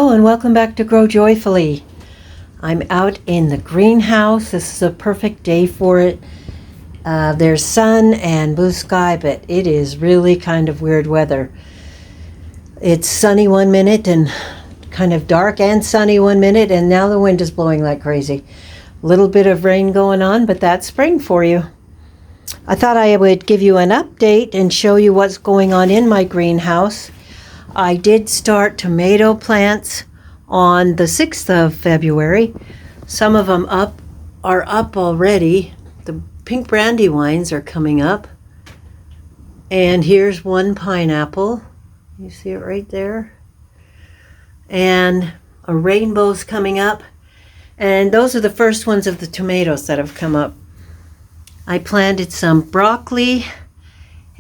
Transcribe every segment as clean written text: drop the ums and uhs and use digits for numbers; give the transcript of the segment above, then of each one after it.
Hello and welcome back to Grow Joyfully. I'm out in the greenhouse. This is a perfect day for it. There's sun and blue sky, but it is really kind of weird weather. It's sunny one minute and kind of dark and sunny one minute, and now the wind is blowing like crazy. A little bit of rain going on, but that's spring for you. I thought I would give you an update and show you what's going on in my greenhouse. I did start tomato plants on the 6th of February. Some of them are up already. The pink brandywines are coming up. And here's one pineapple. You see it right there? And a rainbow's coming up. And those are the first ones of the tomatoes that have come up. I planted some broccoli,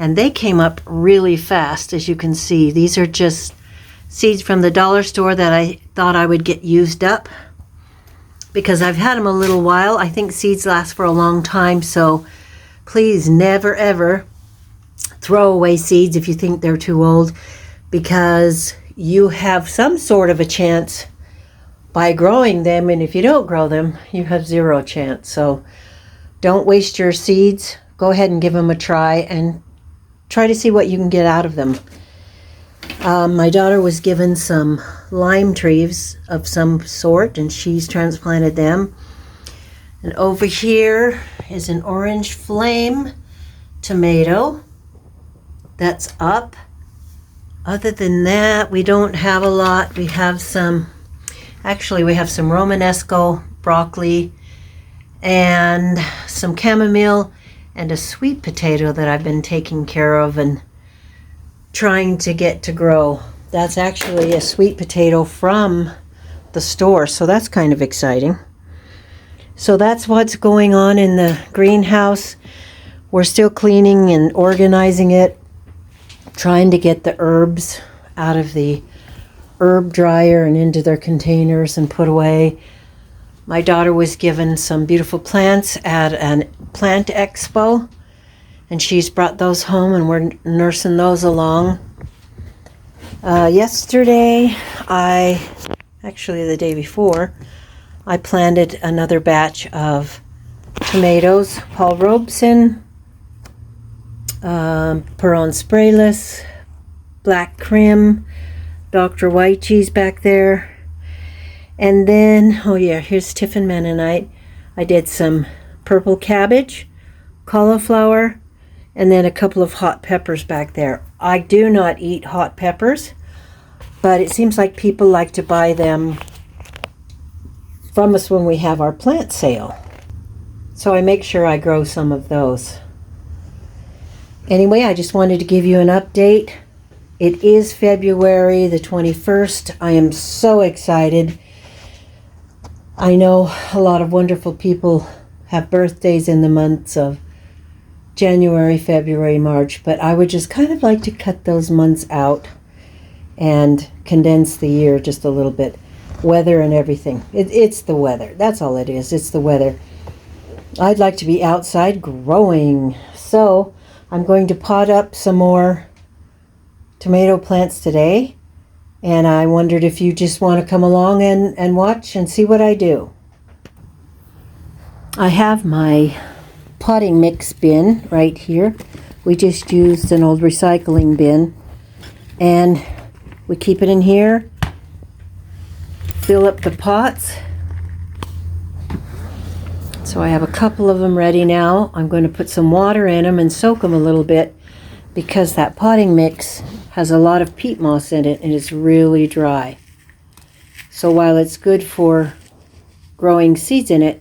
and they came up really fast, as you can see. These are just seeds from the dollar store that I thought I would get used up because I've had them a little while. I think seeds last for a long time, so please never ever throw away seeds if you think they're too old, because you have some sort of a chance by growing them, and if you don't grow them, you have zero chance. So don't waste your seeds. Go ahead and give them a try and try to see what you can get out of them. My daughter was given some lime trees of some sort, and she's transplanted them. And over here is an orange flame tomato that's up. Other than that, we don't have a lot. We have some Romanesco broccoli and some chamomile and a sweet potato that I've been taking care of and trying to get to grow. That's actually a sweet potato from the store, so that's kind of exciting. So that's what's going on in the greenhouse. We're still cleaning and organizing it, trying to get the herbs out of the herb dryer and into their containers and put away. My daughter was given some beautiful plants at a plant expo, and she's brought those home, and we're nursing those along. Yesterday, the day before, I planted another batch of tomatoes, Paul Robeson, Peron Sprayless, Black Crim, Dr. White Cheese back there. And then, here's Tiffin Mennonite. I did some purple cabbage, cauliflower, and then a couple of hot peppers back there. I do not eat hot peppers, but it seems like people like to buy them from us when we have our plant sale. So I make sure I grow some of those. Anyway, I just wanted to give you an update. It is February the 21st. I am so excited. I know a lot of wonderful people have birthdays in the months of January, February, March, but I would just kind of like to cut those months out and condense the year just a little bit. Weather and everything. It's the weather. That's all it is. It's the weather. I'd like to be outside growing. So I'm going to pot up some more tomato plants today. And I wondered if you just want to come along and watch and see what I do. I have my potting mix bin right here. We just used an old recycling bin. And we keep it in here. Fill up the pots. So I have a couple of them ready now. I'm going to put some water in them and soak them a little bit, because that potting mix has a lot of peat moss in it and it's really dry. So while it's good for growing seeds in it,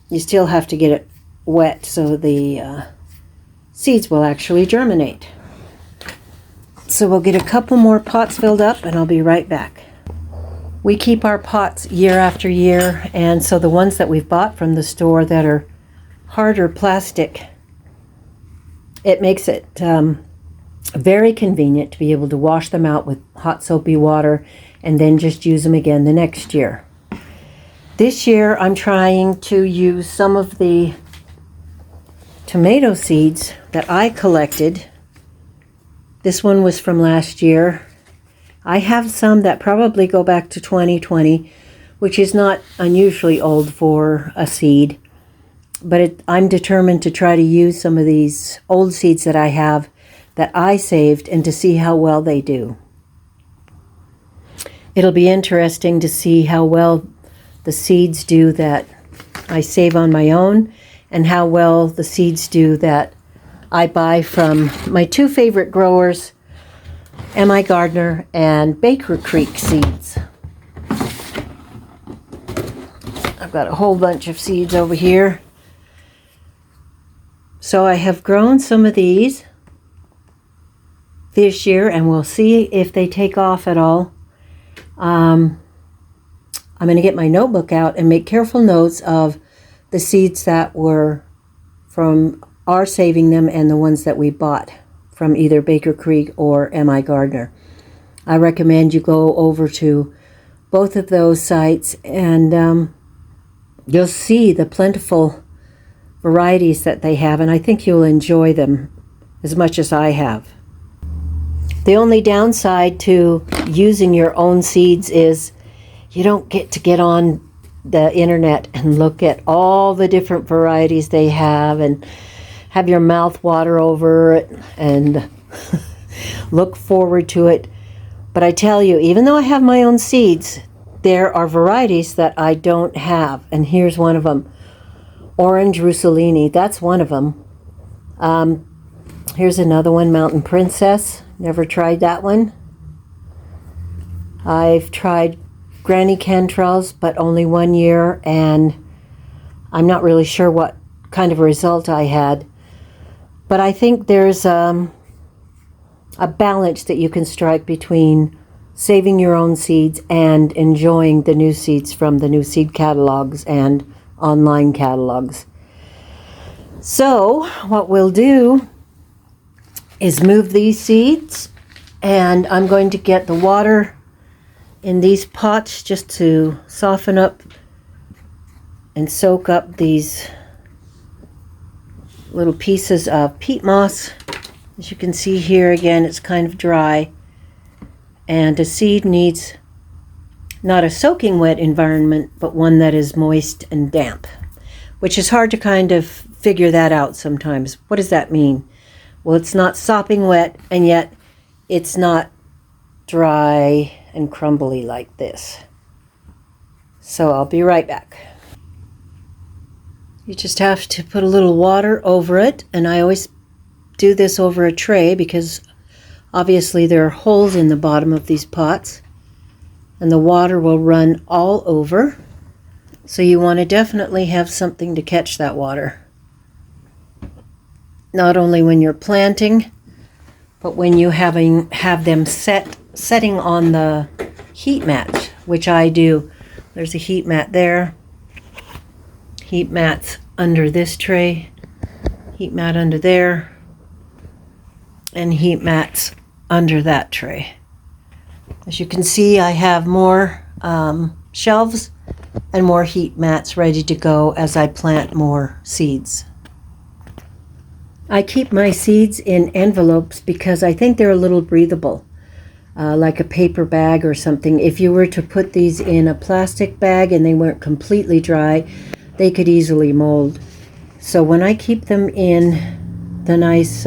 you still have to get it wet so the seeds will actually germinate. So we'll get a couple more pots filled up and I'll be right back. We keep our pots year after year, and so the ones that we've bought from the store that are harder plastic, it makes it very convenient to be able to wash them out with hot soapy water and then just use them again the next year. This year I'm trying to use some of the tomato seeds that I collected. This one was from last year. I have some that probably go back to 2020, which is not unusually old for a seed. But I'm determined to try to use some of these old seeds that I have that I saved and to see how well they do. It'll be interesting to see how well the seeds do that I save on my own and how well the seeds do that I buy from my two favorite growers, M.I. Gardner and Baker Creek Seeds. I've got a whole bunch of seeds over here. So I have grown some of these this year, and we'll see if they take off at all. I'm going to get my notebook out and make careful notes of the seeds that were from our saving them and the ones that we bought from either Baker Creek or M.I. Gardner. I recommend you go over to both of those sites, and you'll see the plentiful varieties that they have, and I think you'll enjoy them as much as I have. The only downside to using your own seeds is you don't get on the internet and look at all the different varieties they have and have your mouth water over it and look forward to it. But I tell you, even though I have my own seeds, there are varieties that I don't have, and here's one of them. Orange Russolini, that's one of them. Here's another one, Mountain Princess. Never tried that one. I've tried Granny Cantrell's, but only 1 year, and I'm not really sure what kind of result I had. But I think there's a balance that you can strike between saving your own seeds and enjoying the new seeds from the new seed catalogs and online catalogs. So what we'll do is move these seeds, and I'm going to get the water in these pots just to soften up and soak up these little pieces of peat moss. As you can see here, again, it's kind of dry, and a seed needs not a soaking wet environment, but one that is moist and damp, which is hard to kind of figure that out sometimes. What does that mean? Well, it's not sopping wet, and yet it's not dry and crumbly like this. So I'll be right back. You just have to put a little water over it, and I always do this over a tray because obviously there are holes in the bottom of these pots, and the water will run all over. So you want to definitely have something to catch that water. Not only when you're planting, but when you have them setting on the heat mat, which I do. There's a heat mat there. Heat mats under this tray. Heat mat under there. And heat mats under that tray. As you can see, I have more shelves and more heat mats ready to go as I plant more seeds. I keep my seeds in envelopes because I think they're a little breathable, like a paper bag or something. If you were to put these in a plastic bag and they weren't completely dry, they could easily mold. So when I keep them in the nice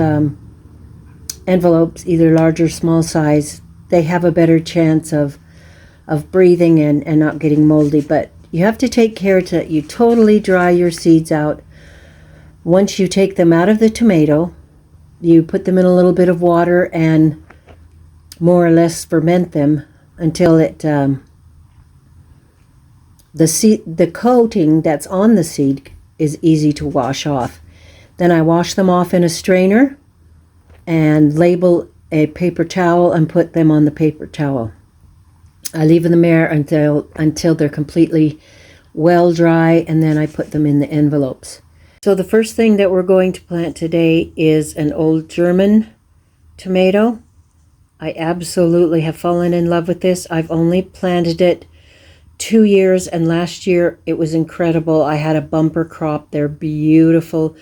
envelopes, either large or small size, they have a better chance of breathing and not getting moldy. But you have to take care that you totally dry your seeds out. Once you take them out of the tomato, you put them in a little bit of water and more or less ferment them until it the coating that's on the seed is easy to wash off. Then I wash them off in a strainer and label a paper towel and put them on the paper towel. I leave them there until they're completely well dry, and then I put them in the envelopes. So the first thing that we're going to plant today is an old German tomato. I absolutely have fallen in love with this. I've only planted it 2 years, and last year it was incredible. I had a bumper crop. They're beautiful.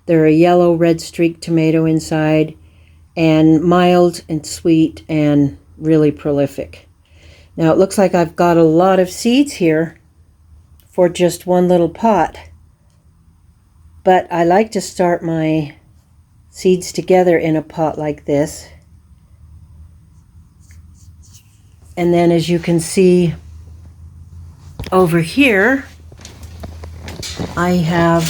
They're a yellow red streaked tomato inside, and mild and sweet and really prolific. Now it looks like I've got a lot of seeds here for just one little pot, but I like to start my seeds together in a pot like this. And then, as you can see over here, I have,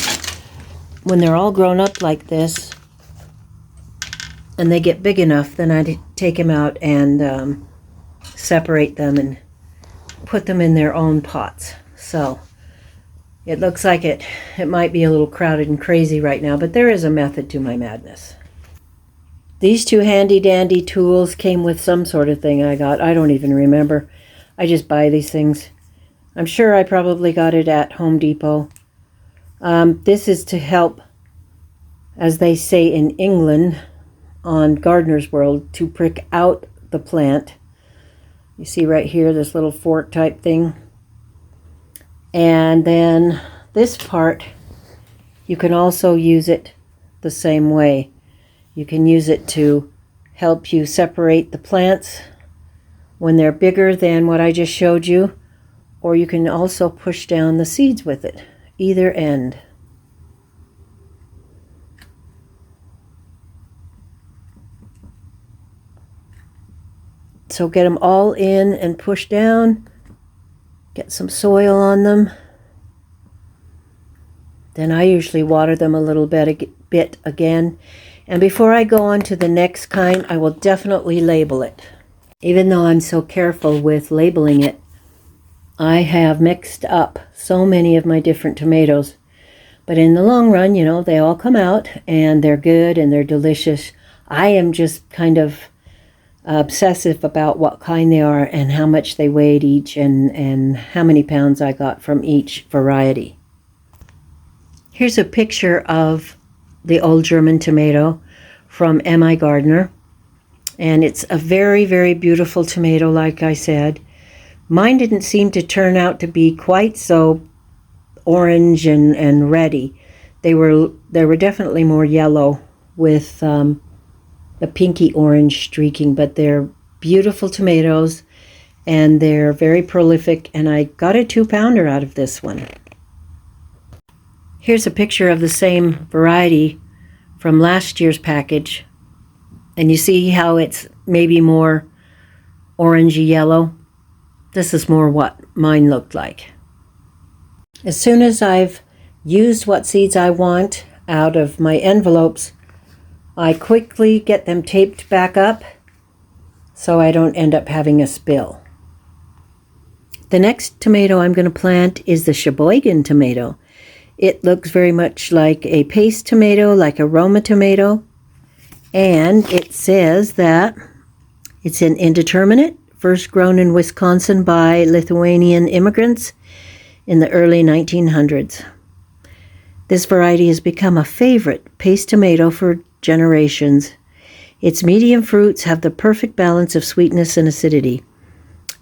when they're all grown up like this and they get big enough, then I take them out and separate them and put them in their own pots. So it looks like it might be a little crowded and crazy right now, but there is a method to my madness. These two handy dandy tools came with some sort of thing I got. I don't even remember. I just buy these things. I'm sure I probably got it at Home Depot. This is to help, as they say in England on Gardener's World, to prick out the plant. You see right here this little fork type thing. And then this part, you can also use it the same way. You can use it to help you separate the plants when they're bigger than what I just showed you, or you can also push down the seeds with it, either end. So get them all in and push down, get some soil on them. Then I usually water them a little bit again. And before I go on to the next kind, I will definitely label it. Even though I'm so careful with labeling it, I have mixed up so many of my different tomatoes. But in the long run, you know, they all come out and they're good and they're delicious. I am just kind of obsessive about what kind they are and how much they weighed each and how many pounds I got from each variety. Here's a picture of the old German tomato from M.I. Gardner, and it's a very, very beautiful tomato, like I said. Mine didn't seem to turn out to be quite so orange and reddy. They were definitely more yellow with a pinky orange streaking, but they're beautiful tomatoes and they're very prolific, and I got a 2-pounder out of this one. Here's a picture of the same variety from last year's package, and you see how it's maybe more orangey yellow. This is more what mine looked like. As soon as I've used what seeds I want out of my envelopes, I quickly get them taped back up so I don't end up having a spill. The next tomato I'm going to plant is the Sheboygan tomato. It looks very much like a paste tomato, like a Roma tomato, and it says that it's an indeterminate, first grown in Wisconsin by Lithuanian immigrants in the early 1900s. This variety has become a favorite paste tomato for generations. Its medium fruits have the perfect balance of sweetness and acidity.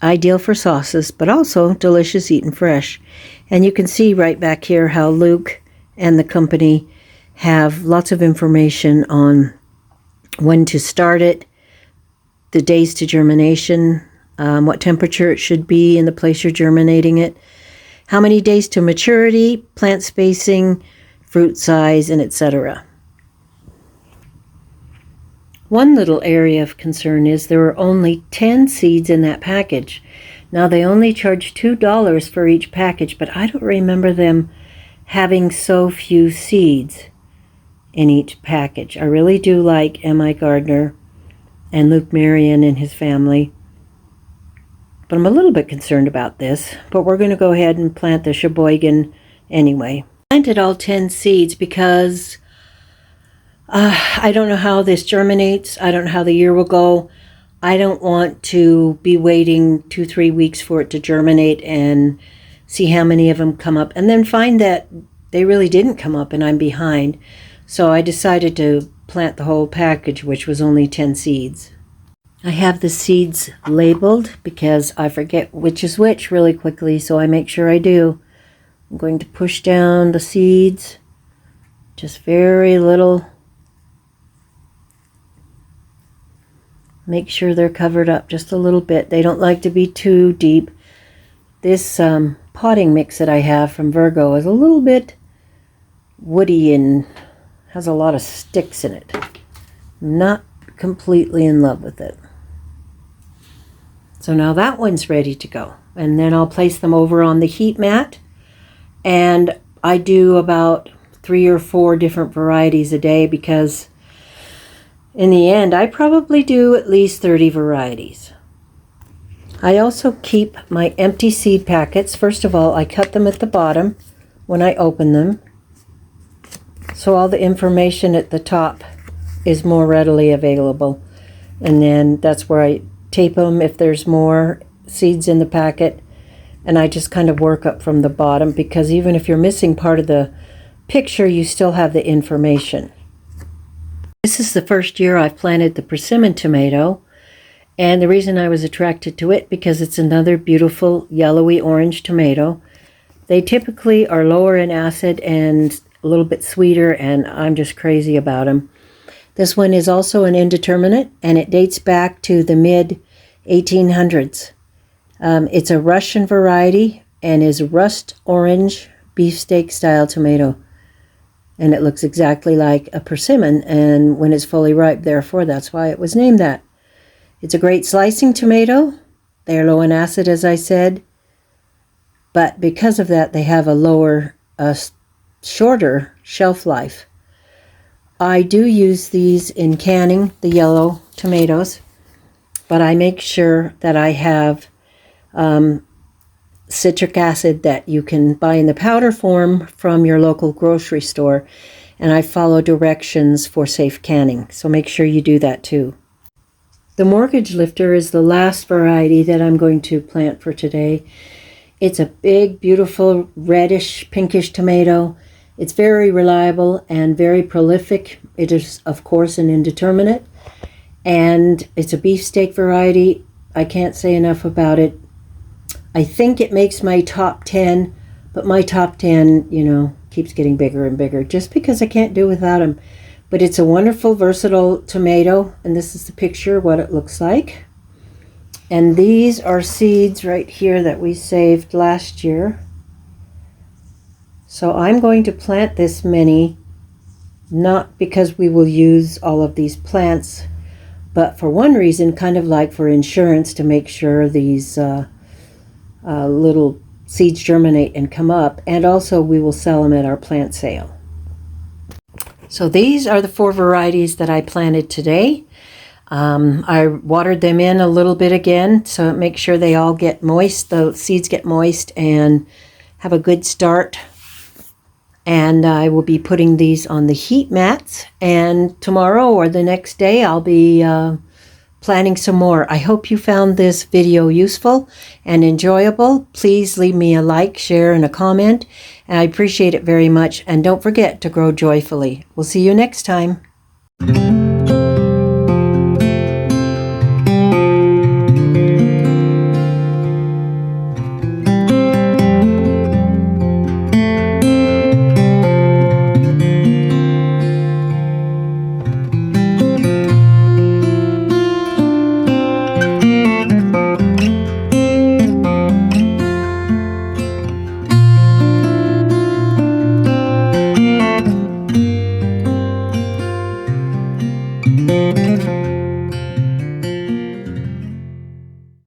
Ideal for sauces, but also delicious eaten fresh. And you can see right back here how Luke and the company have lots of information on when to start it, the days to germination, what temperature it should be in the place you're germinating it, how many days to maturity, plant spacing, fruit size, and etc. One little area of concern is there are only 10 seeds in that package. Now they only charge $2 for each package, but I don't remember them having so few seeds in each package. I really do like M.I. Gardner and Luke Marion and his family, but I'm a little bit concerned about this. But we're going to go ahead and plant the Sheboygan anyway. I planted all 10 seeds because I don't know how this germinates. I don't know how the year will go. I don't want to be waiting 2-3 weeks for it to germinate and see how many of them come up and then find that they really didn't come up and I'm behind. So I decided to plant the whole package, which was only 10 seeds. I have the seeds labeled because I forget which is which really quickly, so I make sure I do. I'm going to push down the seeds, just very little. Make sure they're covered up just a little bit. They don't like to be too deep. This potting mix that I have from Virgo is a little bit woody and has a lot of sticks in it. Not completely in love with it. So now that one's ready to go. And then I'll place them over on the heat mat. And I do about 3 or 4 different varieties a day because in the end, I probably do at least 30 varieties. I also keep my empty seed packets. First of all, I cut them at the bottom when I open them, so all the information at the top is more readily available. And then that's where I tape them if there's more seeds in the packet. And I just kind of work up from the bottom, because even if you're missing part of the picture, you still have the information. This is the first year I've planted the persimmon tomato, and the reason I was attracted to it because it's another beautiful yellowy orange tomato. They typically are lower in acid and a little bit sweeter, and I'm just crazy about them. This one is also an indeterminate, and it dates back to the mid-1800s. It's a Russian variety and is rust orange beefsteak style tomato. And it looks exactly like a persimmon, and when it's fully ripe, therefore that's why it was named that. It's a great slicing tomato. They're low in acid, as I said, but because of that, they have a lower, shorter shelf life. I do use these in canning the yellow tomatoes, but I make sure that I have citric acid that you can buy in the powder form from your local grocery store, and I follow directions for safe canning, so make sure you do that too. The mortgage lifter is the last variety that I'm going to plant for today. It's a big, beautiful, reddish, pinkish tomato. It's very reliable and very prolific. It is, of course, an indeterminate, and it's a beefsteak variety. I can't say enough about it. I think it makes my top 10, but my top 10, keeps getting bigger and bigger just because I can't do without them. But it's a wonderful, versatile tomato, and this is the picture, what it looks like. And these are seeds right here that we saved last year. So I'm going to plant this many, not because we will use all of these plants, but for one reason, kind of like for insurance, to make sure these little seeds germinate and come up, and also we will sell them at our plant sale. So these are the 4 varieties that I planted today. I watered them in a little bit again, so make sure they all get moist, the seeds get moist and have a good start. And I will be putting these on the heat mats, and tomorrow or the next day I'll be planting some more. I hope you found this video useful and enjoyable. Please leave me a like, share, and a comment, and I appreciate it very much. And don't forget to grow joyfully. We'll see you next time.